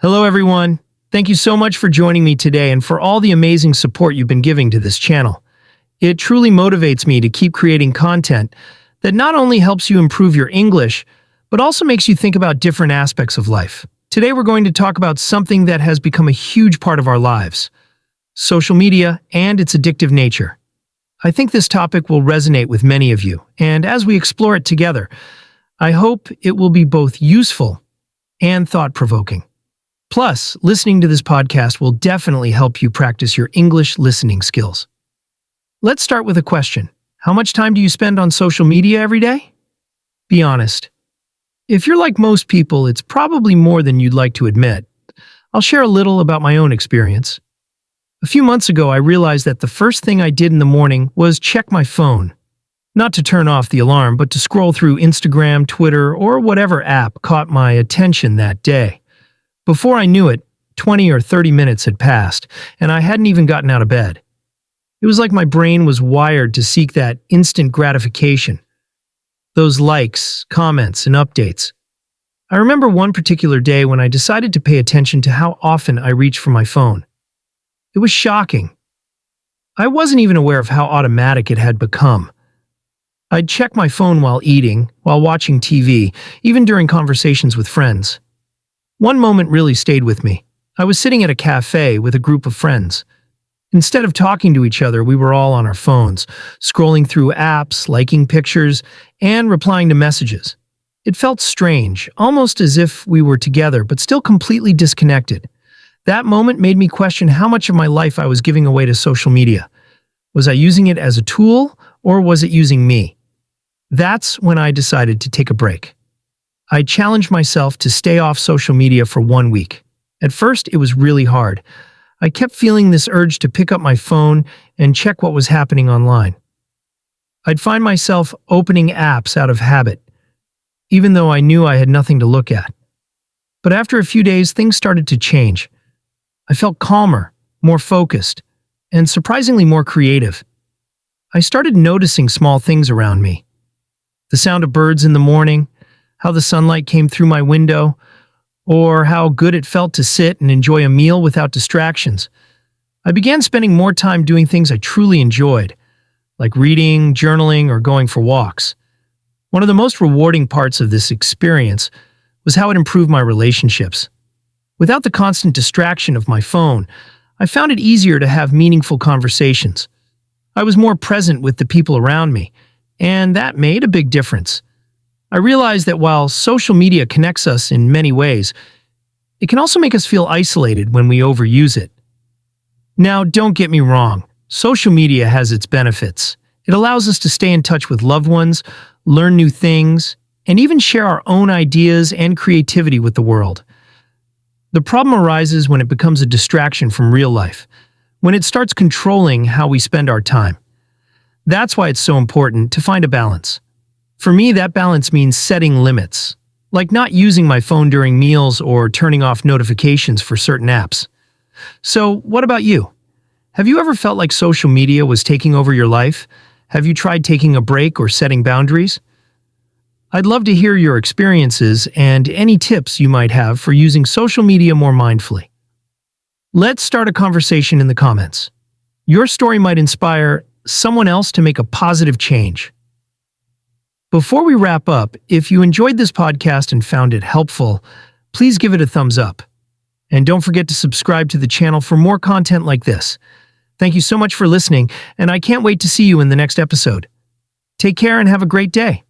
Hello, everyone. Thank you so much for joining me today and for all the amazing support you've been giving to this channel. It truly motivates me to keep creating content that not only helps you improve your English, but also makes you think about different aspects of life. Today, we're going to talk about something that has become a huge part of our lives: social media and its addictive nature. I think this topic will resonate with many of you, and as we explore it together, I hope it will be both useful and thought-provoking. Plus, listening to this podcast will definitely help you practice your English listening skills. Let's start with a question. How much time do you spend on social media every day? Be honest. If you're like most people, it's probably more than you'd like to admit. I'll share a little about my own experience. A few months ago, I realized that the first thing I did in the morning was check my phone. Not to turn off the alarm, but to scroll through Instagram, Twitter, or whatever app caught my attention that day. Before I knew it, 20 or 30 minutes had passed, and I hadn't even gotten out of bed. It was like my brain was wired to seek that instant gratification. Those likes, comments, and updates. I remember one particular day when I decided to pay attention to how often I reached for my phone. It was shocking. I wasn't even aware of how automatic it had become. I'd check my phone while eating, while watching TV, even during conversations with friends. One moment really stayed with me. I was sitting at a cafe with a group of friends. Instead of talking to each other, we were all on our phones, scrolling through apps, liking pictures, and replying to messages. It felt strange, almost as if we were together, but still completely disconnected. That moment made me question how much of my life I was giving away to social media. Was I using it as a tool, or was it using me? That's when I decided to take a break. I challenged myself to stay off social media for 1 week. At first, it was really hard. I kept feeling this urge to pick up my phone and check what was happening online. I'd find myself opening apps out of habit, even though I knew I had nothing to look at. But after a few days, things started to change. I felt calmer, more focused, and surprisingly more creative. I started noticing small things around me. The sound of birds in the morning, how the sunlight came through my window, or how good it felt to sit and enjoy a meal without distractions. I began spending more time doing things I truly enjoyed, like reading, journaling, or going for walks. One of the most rewarding parts of this experience was how it improved my relationships. Without the constant distraction of my phone, I found it easier to have meaningful conversations. I was more present with the people around me, and that made a big difference. I realized that while social media connects us in many ways, it can also make us feel isolated when we overuse it. Now, don't get me wrong. Social media has its benefits. It allows us to stay in touch with loved ones, learn new things, and even share our own ideas and creativity with the world. The problem arises when it becomes a distraction from real life, when it starts controlling how we spend our time. That's why it's so important to find a balance. For me, that balance means setting limits, like not using my phone during meals or turning off notifications for certain apps. So, what about you? Have you ever felt like social media was taking over your life? Have you tried taking a break or setting boundaries? I'd love to hear your experiences and any tips you might have for using social media more mindfully. Let's start a conversation in the comments. Your story might inspire someone else to make a positive change. Before we wrap up, if you enjoyed this podcast and found it helpful, please give it a thumbs up. And don't forget to subscribe to the channel for more content like this. Thank you so much for listening, and I can't wait to see you in the next episode. Take care and have a great day.